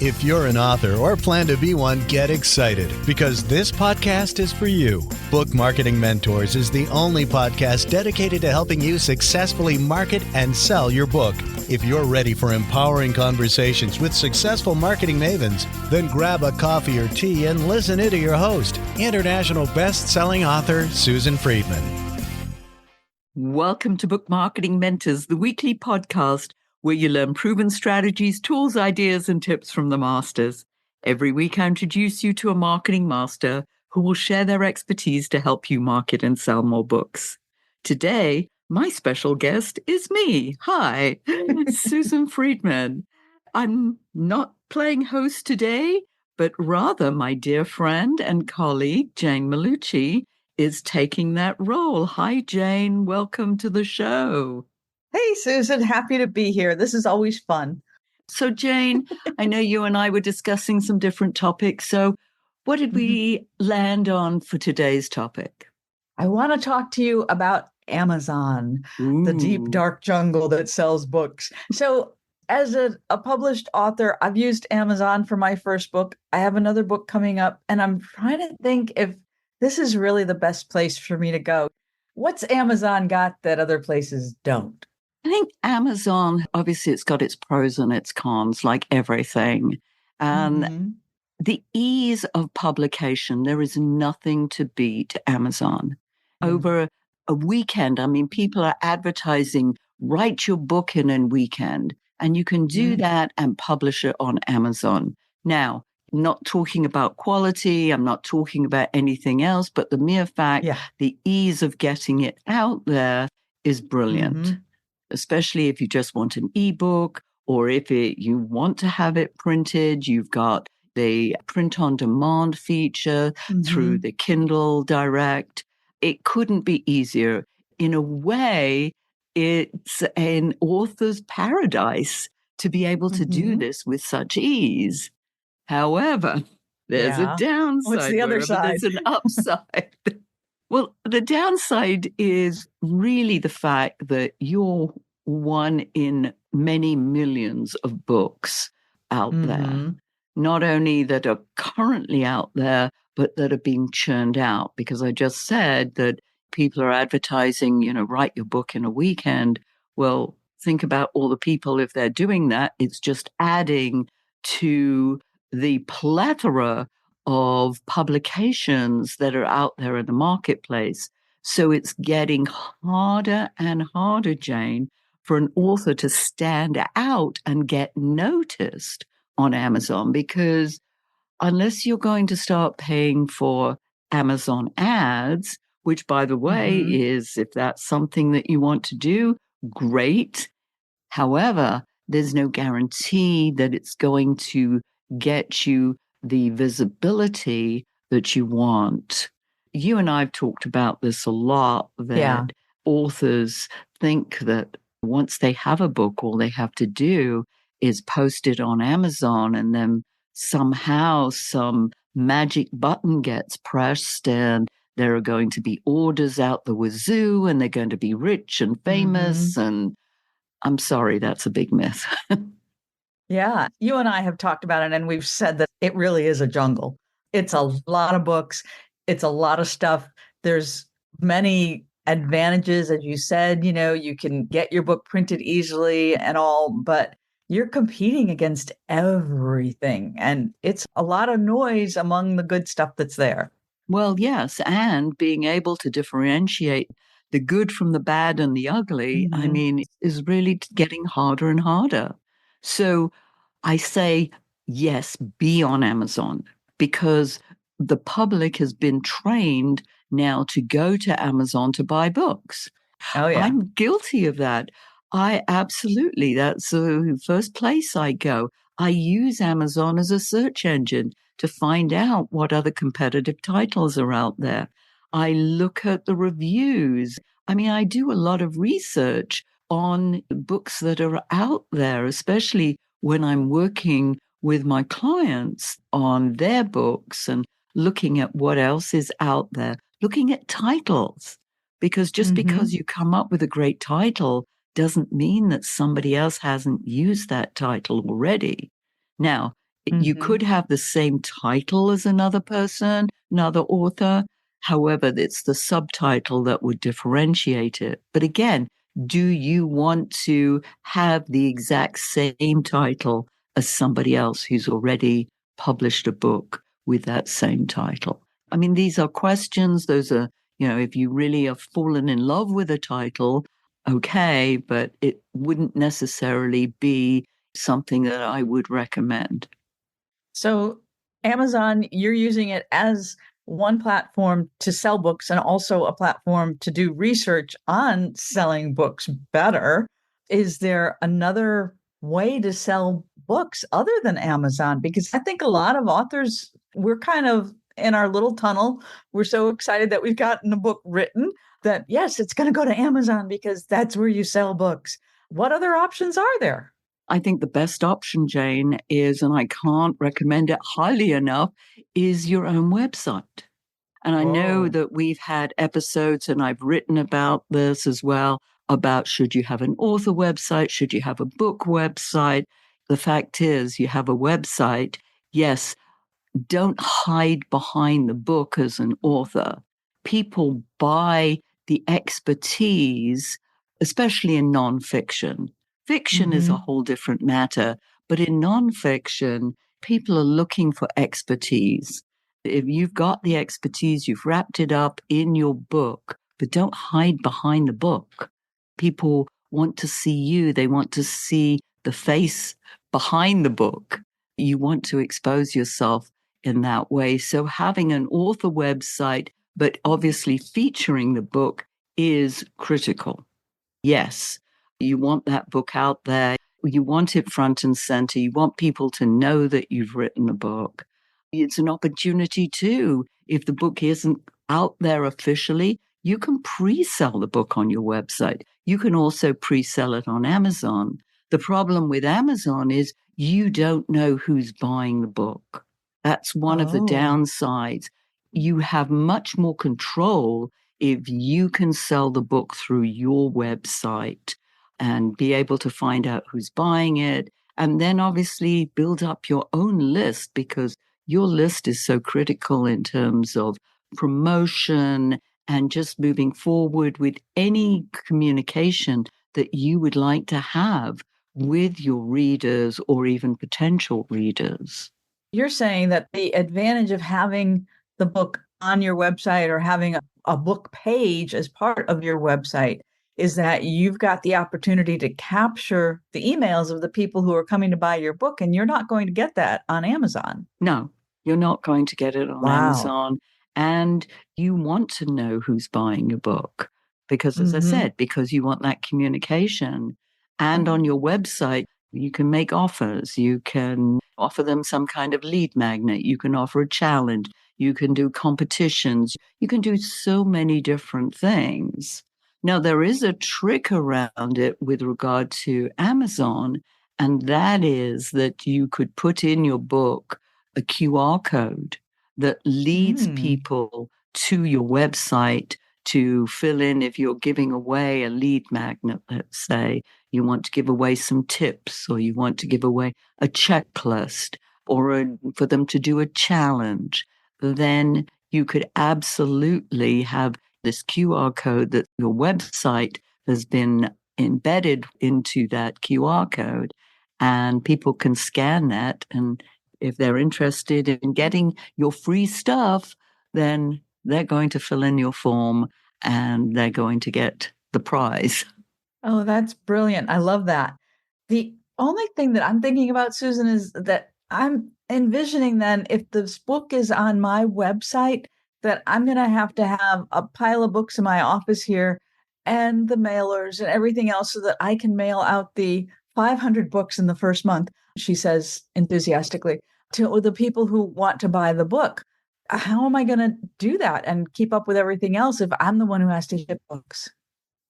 If you're an author or plan to be one, get excited because this podcast is for you. Book Marketing Mentors is the only podcast dedicated to helping you successfully market and sell your book. If you're ready for empowering conversations with successful marketing mavens, then grab a coffee or tea and listen in to your host, international best-selling author Susan Friedmann. Welcome to Book Marketing Mentors, the weekly podcast where you learn proven strategies, tools, ideas, and tips from the masters. Every week, I introduce you to a marketing master who will share their expertise to help you market and sell more books. Today, my special guest is me. Hi, Susan Friedmann. I'm not playing host today, but rather my dear friend and colleague, Jane Malucci, is taking that role. Hi, Jane. Welcome to the show. Hey, Susan, happy to be here. This is always fun. So, Jane, I know you and I were discussing some different topics. So what did we land on for today's topic? I want to talk to you about Amazon, the deep, dark jungle that sells books. So as a published author, I've used Amazon for my first book. I have another book coming up, and I'm trying to think if this is really the best place for me to go. What's Amazon got that other places don't? I think Amazon, obviously, it's got its pros and its cons, like everything. And the ease of publication, there is nothing to beat Amazon. Over a weekend, I mean, people are advertising, write your book in a weekend, and you can do that and publish it on Amazon. Now, I'm not talking about quality, I'm not talking about anything else, but the mere fact, the ease of getting it out there is brilliant. Especially if you just want an ebook, or if you want to have it printed. You've got the print on demand feature through the Kindle Direct. It couldn't be easier. In a way, it's an author's paradise to be able to do this with such ease. However, there's a downside. What's the other side? There's an upside. Well, the downside is really the fact that you're one in many millions of books out there, not only that are currently out there, but that are being churned out. Because I just said that people are advertising, write your book in a weekend. Well, think about all the people, if they're doing that, it's just adding to the plethora of publications that are out there in the marketplace. So it's getting harder and harder, Jane, for an author to stand out and get noticed on Amazon, because unless you're going to start paying for Amazon ads, which, by the way, is, if that's something that you want to do, great. However, there's no guarantee that it's going to get you the visibility that you want. You and I have talked about this a lot, that authors think that once they have a book, all they have to do is post it on Amazon, and then somehow some magic button gets pressed and there are going to be orders out the wazoo and they're going to be rich and famous. And I'm sorry, that's a big myth. Yeah, you and I have talked about it, and we've said that it really is a jungle. It's a lot of books. It's a lot of stuff. There's many advantages, as you said, you can get your book printed easily and all, but you're competing against everything. And it's a lot of noise among the good stuff that's there. Well, yes. And being able to differentiate the good from the bad and the ugly, I mean, is really getting harder and harder. So I say, yes, be on Amazon, because the public has been trained now to go to Amazon to buy books. Oh, yeah. I'm guilty of that. That's the first place I go. I use Amazon as a search engine to find out what other competitive titles are out there. I look at the reviews. I mean, I do a lot of research on books that are out there, especially when I'm working with my clients on their books and looking at what else is out there, looking at titles. Because just because you come up with a great title doesn't mean that somebody else hasn't used that title already. Now, You Mm-hmm. could have the same title as another person, another author. However, it's the subtitle that would differentiate it. But again, do you want to have the exact same title as somebody else who's already published a book with that same title? I mean, these are questions. Those are, if you really have fallen in love with a title, okay, but it wouldn't necessarily be something that I would recommend. So Amazon, you're using it as one platform to sell books and also a platform to do research on selling books better. Is there another way to sell books other than Amazon? Because I think a lot of authors, we're kind of in our little tunnel. We're so excited that we've gotten a book written that, yes, it's going to go to Amazon because that's where you sell books. What other options are there? I think the best option, Jane, is, and I can't recommend it highly enough, is your own website. And I know that we've had episodes, and I've written about this as well, about should you have an author website? Should you have a book website? The fact is, you have a website. Yes, don't hide behind the book as an author. People buy the expertise, especially in nonfiction. Fiction is a whole different matter, but in nonfiction, people are looking for expertise. If you've got the expertise, you've wrapped it up in your book, but don't hide behind the book. People want to see you. They want to see the face behind the book. You want to expose yourself in that way. So having an author website, but obviously featuring the book, is critical. Yes, you want that book out there. You want it front and center. You want people to know that you've written a book. It's an opportunity too. If the book isn't out there officially, you can pre-sell the book on your website. You can also pre-sell it on Amazon. The problem with Amazon is you don't know who's buying the book. That's one of the downsides. You have much more control if you can sell the book through your website and be able to find out who's buying it. And then obviously build up your own list, because your list is so critical in terms of promotion and just moving forward with any communication that you would like to have with your readers or even potential readers. You're saying that the advantage of having the book on your website or having a book page as part of your website is that you've got the opportunity to capture the emails of the people who are coming to buy your book, and you're not going to get that on Amazon. No, you're not going to get it on Amazon. And you want to know who's buying your book because, as I said, because you want that communication. And on your website, you can make offers. You can offer them some kind of lead magnet. You can offer a challenge. You can do competitions. You can do so many different things. Now, there is a trick around it with regard to Amazon, and that is that you could put in your book a QR code that leads people to your website to fill in. If you're giving away a lead magnet, let's say you want to give away some tips, or you want to give away a checklist, or for them to do a challenge, then you could absolutely have this QR code that your website has been embedded into that QR code, and people can scan that. And if they're interested in getting your free stuff, then they're going to fill in your form and they're going to get the prize. Oh, that's brilliant. I love that. The only thing that I'm thinking about, Susan, is that I'm envisioning then if this book is on my website, that I'm going to have a pile of books in my office here and the mailers and everything else so that I can mail out the 500 books in the first month, she says enthusiastically, to the people who want to buy the book. How am I going to do that and keep up with everything else if I'm the one who has to ship books?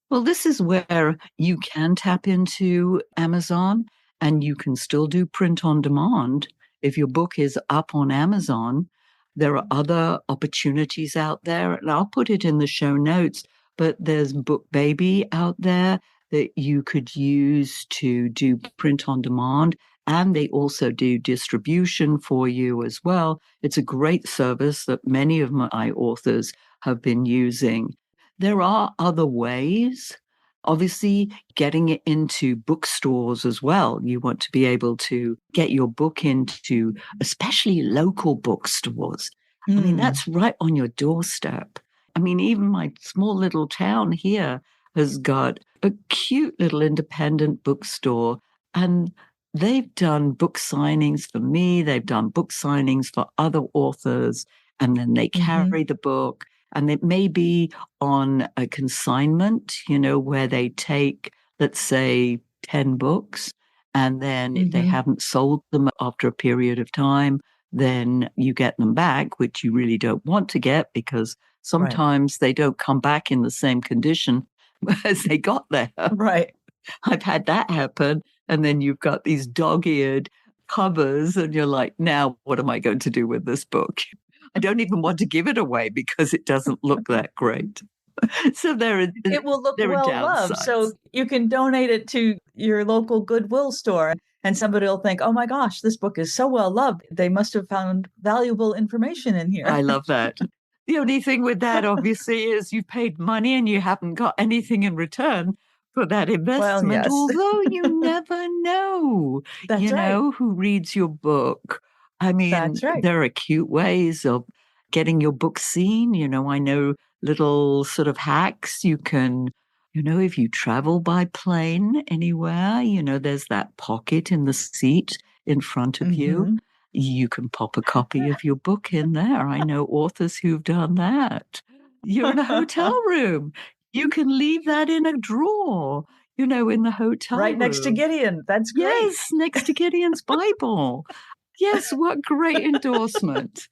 Well, this is where you can tap into Amazon, and you can still do print on demand. If your book is up on Amazon, there are other opportunities out there, and I'll put it in the show notes, but there's BookBaby out there that you could use to do print on demand. and they also do distribution for you as well. It's a great service that many of my authors have been using. There are other ways. Obviously, getting it into bookstores as well. You want to be able to get your book into, especially local bookstores. I mean, that's right on your doorstep. I mean, even my small little town here has got a cute little independent bookstore, and they've done book signings for me. They've done book signings for other authors, and then they carry the book. And it may be on a consignment, where they take, let's say, 10 books. And then if they haven't sold them after a period of time, then you get them back, which you really don't want to get because sometimes they don't come back in the same condition as they got there. Right. I've had that happen. And then you've got these dog-eared covers and you're like, now what am I going to do with this book? I don't even want to give it away because it doesn't look that great. So it will look well loved. So you can donate it to your local Goodwill store and somebody will think, oh my gosh, this book is so well loved. They must have found valuable information in here. I love that. The only thing with that, obviously, is you paid money and you haven't got anything in return for that investment. Well, yes. Although you never know, who reads your book. I mean, That's right. There are cute ways of getting your book seen. I know little sort of hacks you can, if you travel by plane anywhere, there's that pocket in the seat in front of you. You can pop a copy of your book in there. I know authors who've done that. You're in a hotel room. You can leave that in a drawer, in the hotel right room. Next to Gideon. That's great. Yes, next to Gideon's Bible. Yes, what great endorsement.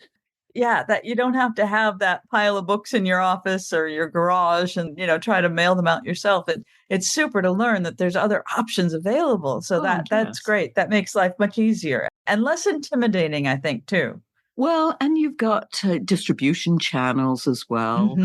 Yeah, that you don't have to have that pile of books in your office or your garage and, try to mail them out yourself. It's super to learn that there's other options available. So that's great. That makes life much easier and less intimidating, I think, too. Well, and you've got distribution channels as well.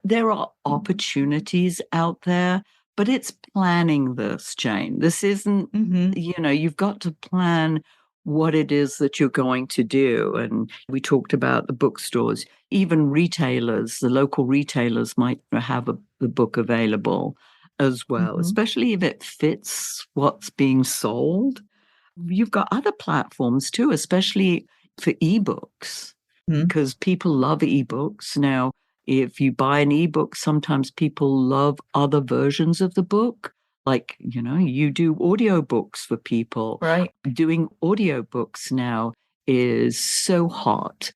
There are opportunities out there, but it's planning this, Jane. This isn't, you've got to plan what it is that you're going to do. And we talked about the bookstores, even retailers, the local retailers might have the book available as well, especially if it fits what's being sold. You've got other platforms too, especially for ebooks, because people love ebooks. Now, if you buy an ebook, sometimes people love other versions of the book. Like, you do audiobooks for people. Right. Doing audiobooks now is so hot.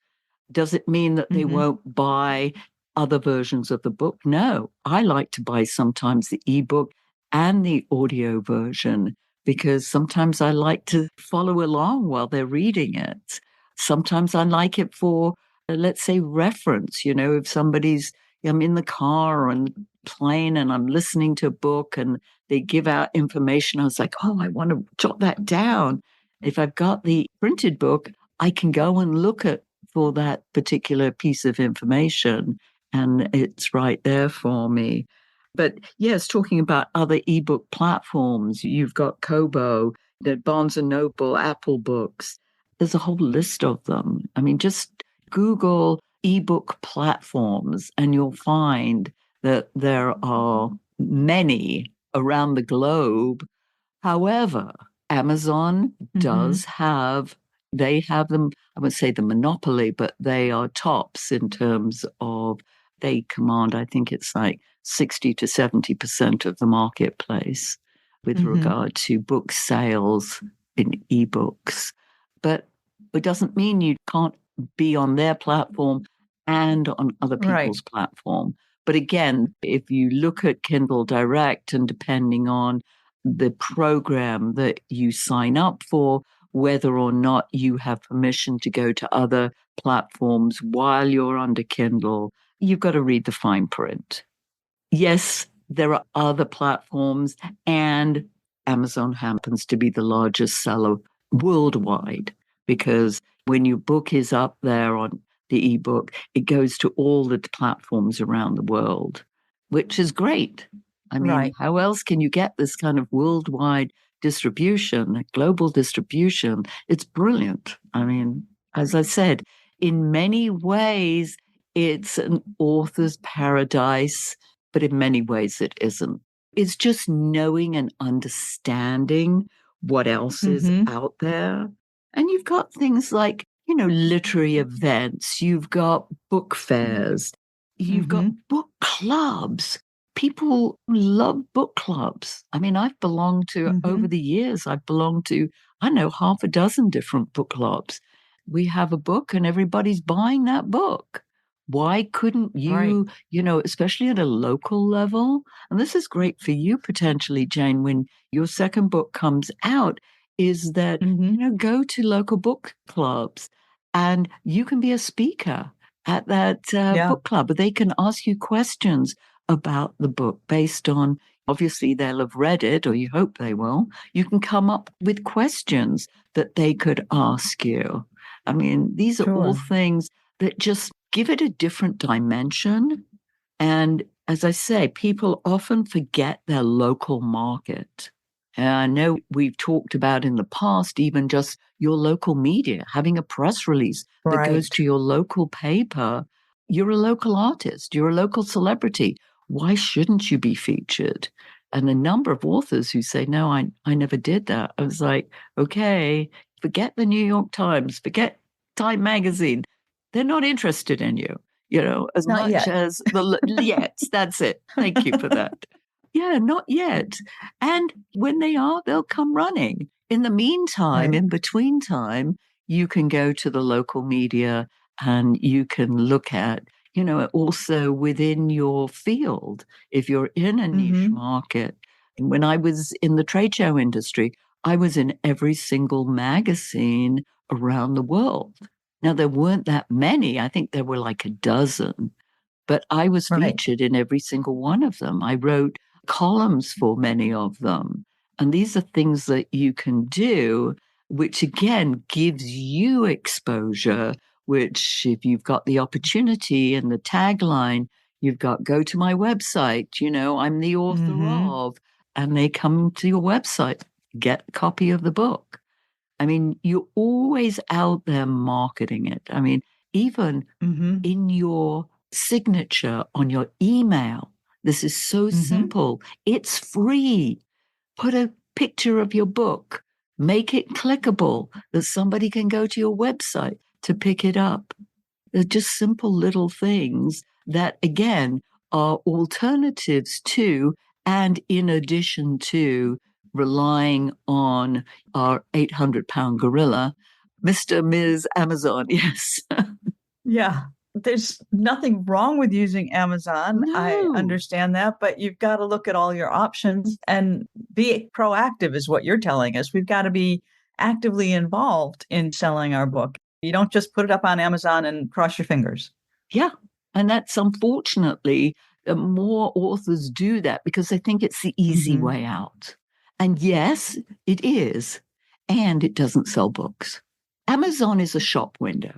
Does it mean that they won't buy other versions of the book? No. I like to buy sometimes the ebook and the audio version because sometimes I like to follow along while they're reading it. Sometimes I like it for, let's say, reference. If I'm in the car or on the plane and I'm listening to a book and they give out information, I was like, oh, I want to jot that down. If I've got the printed book, I can go and look at for that particular piece of information and it's right there for me. But yes, talking about other ebook platforms, you've got Kobo, the Barnes & Noble, Apple Books. There's a whole list of them. I mean, just Google ebook platforms and you'll find that there are many around the globe. However, Amazon does have, they have them, I wouldn't say the monopoly, but they are tops in terms of, they command, I think it's like 60 to 70% of the marketplace with regard to book sales in ebooks. But it doesn't mean you can't be on their platform and on other people's platform. But again, if you look at Kindle Direct and depending on the program that you sign up for, whether or not you have permission to go to other platforms while you're under Kindle, you've got to read the fine print. Yes, there are other platforms, and Amazon happens to be the largest seller worldwide because when your book is up there on the ebook, it goes to all the platforms around the world, which is great. I mean, how else can you get this kind of worldwide distribution, global distribution, it's brilliant. I mean, as I said, in many ways, it's an author's paradise, but in many ways it isn't. It's just knowing and understanding what else is Mm-hmm. out there. And you've got things like, literary events, you've got book fairs, you've got Mm-hmm. book clubs. People love book clubs. I mean, over Mm-hmm. the years, I've belonged to, I know, half a dozen different book clubs. We have a book and everybody's buying that book. Why couldn't Right. you, especially at a local level? And this is great for you potentially, Jane, when your second book comes out, is that, Mm-hmm. go to local book clubs and you can be a speaker at that Yeah. book club. They can ask you questions about the book based on, obviously, they'll have read it, or you hope they will. You can come up with questions that they could ask you. I mean, these are all Sure. things that just give it a different dimension. And as I say, people often forget their local market. And I know we've talked about in the past, even just your local media, having a press release that goes Right. to your local paper. You're a local artist, you're a local celebrity. Why shouldn't you be featured? And a number of authors who say, no, I never did that. I was like, okay, forget the New York Times, forget Time Magazine. They're not interested in you, as Not much yet. as yet. That's it. Thank you for that. Yeah, not yet. And when they are, they'll come running. In the meantime, Right. in between time, you can go to the local media and you can look at, also within your field, if you're in a niche Mm-hmm. market. And when I was in the trade show industry, I was in every single magazine around the world. Now, there weren't that many. I think there were like a dozen, but I was Right. featured in every single one of them. I wrote columns for many of them. And these are things that you can do, which again gives you exposure, which if you've got the opportunity and the tagline, you've got go to my website, I'm the author Mm-hmm. of, and they come to your website, get a copy of the book. I mean, you're always out there marketing it. I mean, even Mm-hmm. in your signature on your email, this is so Mm-hmm. simple. It's free. Put a picture of your book, make it clickable that somebody can go to your website to pick it up. They're just simple little things that, again, are alternatives to and in addition to relying on our 800-pound gorilla, Mr. Ms. Amazon. Yes. Yeah. There's nothing wrong with using Amazon. I No. understand that, but you've got to look at all your options and be proactive, is what you're telling us. We've got to be actively involved in selling our book. You don't just put it up on Amazon and cross your fingers. Yeah. And that's unfortunately, more authors do that because they think it's the easy Mm-hmm. way out. And yes, it is. And it doesn't sell books. Amazon is a shop window.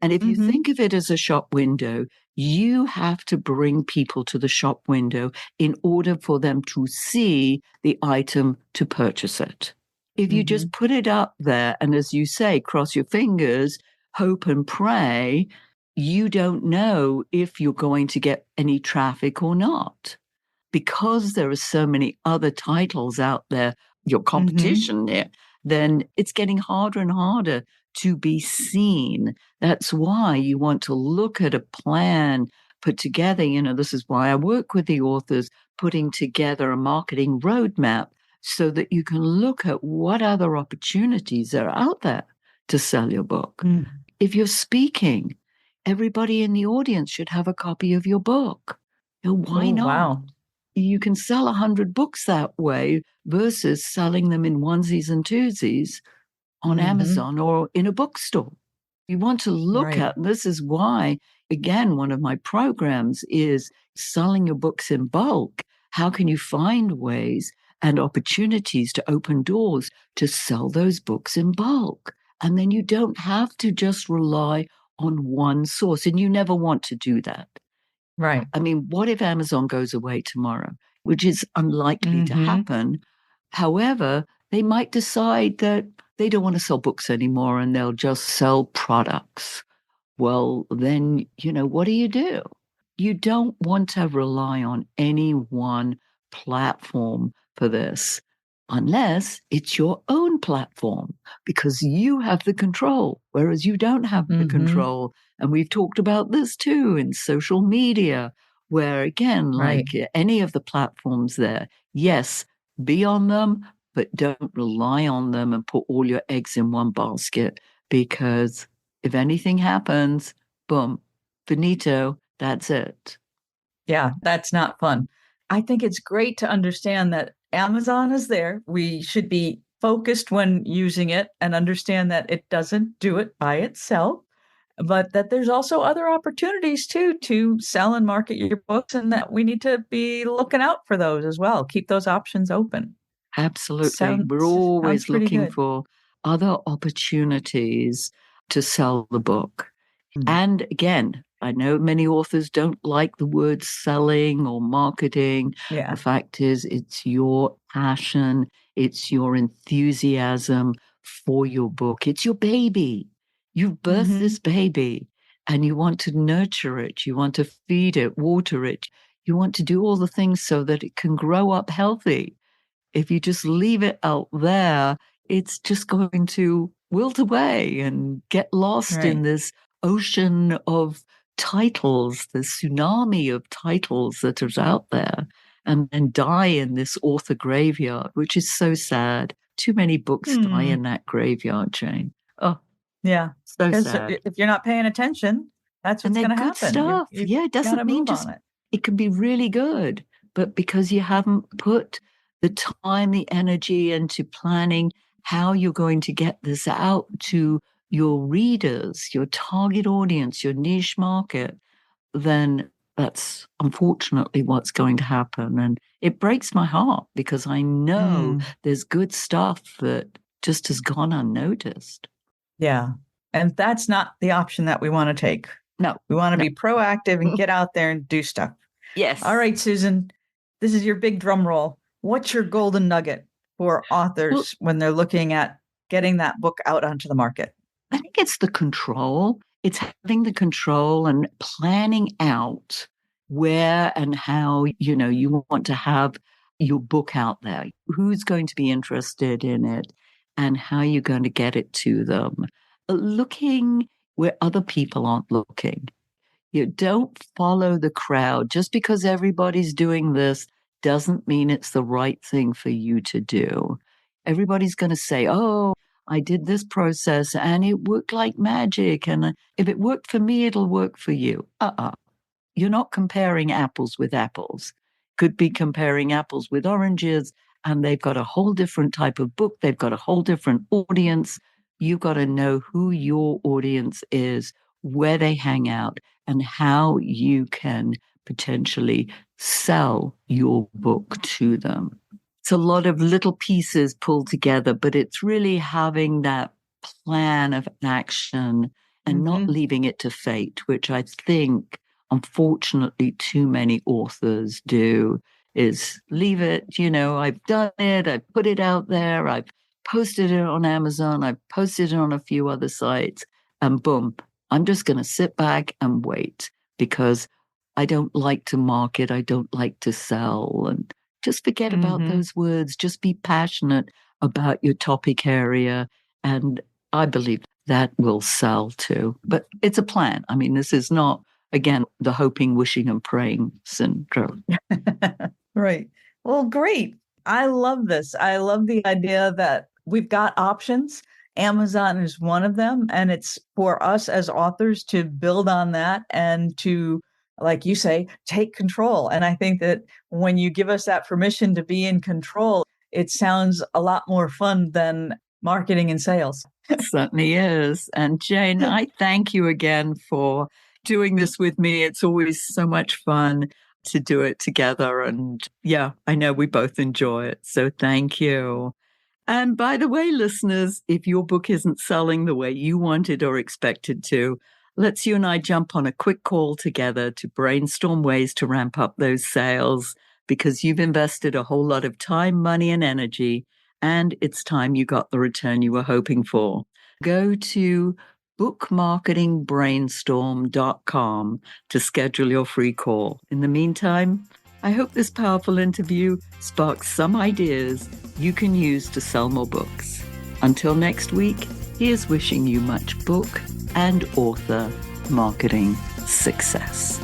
And if you Mm-hmm. think of it as a shop window, you have to bring people to the shop window in order for them to see the item to purchase it. If you Mm-hmm. just put it up there and, as you say, cross your fingers, hope and pray, you don't know if you're going to get any traffic or not. Because there are so many other titles out there, your Mm-hmm. competition there, then it's getting harder and harder to be seen. That's why you want to look at a plan put together. This is why I work with the authors, putting together a marketing roadmap so that you can look at what other opportunities are out there to sell your book. Mm. If you're speaking, everybody in the audience should have a copy of your book. Why Oh, not? wow. You can sell 100 books that way versus selling them in onesies and twosies on Mm-hmm. Amazon or in a bookstore. You want to look Right. at, and this is why, again, one of my programs is selling your books in bulk. How can you find ways and opportunities to open doors to sell those books in bulk? And then you don't have to just rely on one source, and you never want to do that. Right. I mean, what if Amazon goes away tomorrow, which is unlikely to Mm-hmm. happen? However, They might decide that they don't want to sell books anymore and they'll just sell products. Well, then, what do? You don't want to rely on any one platform for this unless it's your own platform because you have the control, whereas you don't have the control. And we've talked about this too in social media, where again, like any of the platforms there, yes, be on them, but don't rely on them and put all your eggs in one basket because if anything happens, boom, finito, that's it. Yeah, that's not fun. I think it's great to understand that Amazon is there. We should be focused when using it and understand that it doesn't do it by itself, but that there's also other opportunities too to sell and market your books, and that we need to be looking out for those as well. Keep those options open. Absolutely. We're Sounds always pretty looking good. for other opportunities to sell the book. And again, I know many authors don't like the word selling or marketing. Yeah. The fact is, it's your passion, it's your enthusiasm for your book, it's your baby. You've birthed this baby and you want to nurture it, you want to feed it, water it, you want to do all the things so that it can grow up healthy. If you just leave it out there, it's just going to wilt away and get lost in this ocean of titles, the tsunami of titles that is out there, and then die in this author graveyard, which is so sad. Too many books die in that graveyard, Jane. Oh, yeah. so Because sad. if you're not paying attention, that's And what's they're going to good happen. stuff. You Yeah, it got to doesn't mean move just, on it. it can be really good, but because you haven't put the time, the energy into planning how you're going to get this out to your readers, your target audience, your niche market, then that's unfortunately what's going to happen. And it breaks my heart because I know there's good stuff that just has gone unnoticed. Yeah. And that's not the option that we want to take. No. We want to be proactive and get out there and do stuff. Yes. All right, Susan, this is your big drum roll. What's your golden nugget for authors when they're looking at getting that book out onto the market? I think it's the control. It's having the control and planning out where and how, you want to have your book out there. Who's going to be interested in it and how you're going to get it to them. Looking where other people aren't looking. You don't follow the crowd. Just because everybody's doing this doesn't mean it's the right thing for you to do. Everybody's going to say, oh, I did this process and it worked like magic. And if it worked for me, it'll work for you. You're not comparing apples with apples. Could be comparing apples with oranges, and they've got a whole different type of book. They've got a whole different audience. You've got to know who your audience is, where they hang out, and how you can potentially sell your book to them. It's a lot of little pieces pulled together, but it's really having that plan of action and not leaving it to fate, which I think, unfortunately, too many authors do, is leave it, I've done it, I've put it out there, I've posted it on Amazon, I've posted it on a few other sites, and boom, I'm just going to sit back and wait because I don't like to market, I don't like to sell, and just forget about those words. Just be passionate about your topic area. And I believe that will sell too. But it's a plan. I mean, this is not, again, the hoping, wishing, and praying syndrome. Right. Well, great. I love this. I love the idea that we've got options. Amazon is one of them. And it's for us as authors to build on that and to, like you say, take control. And I think that when you give us that permission to be in control, it sounds a lot more fun than marketing and sales. It certainly is. And Jane, I thank you again for doing this with me. It's always so much fun to do it together. And yeah, I know we both enjoy it. So thank you. And by the way, listeners, if your book isn't selling the way you wanted or expected to, let's you and I jump on a quick call together to brainstorm ways to ramp up those sales because you've invested a whole lot of time, money, and energy. and it's time you got the return you were hoping for. Go to bookmarketingbrainstorm.com to schedule your free call. In the meantime, I hope this powerful interview sparks some ideas you can use to sell more books. Until next week, here's wishing you much book and author marketing success.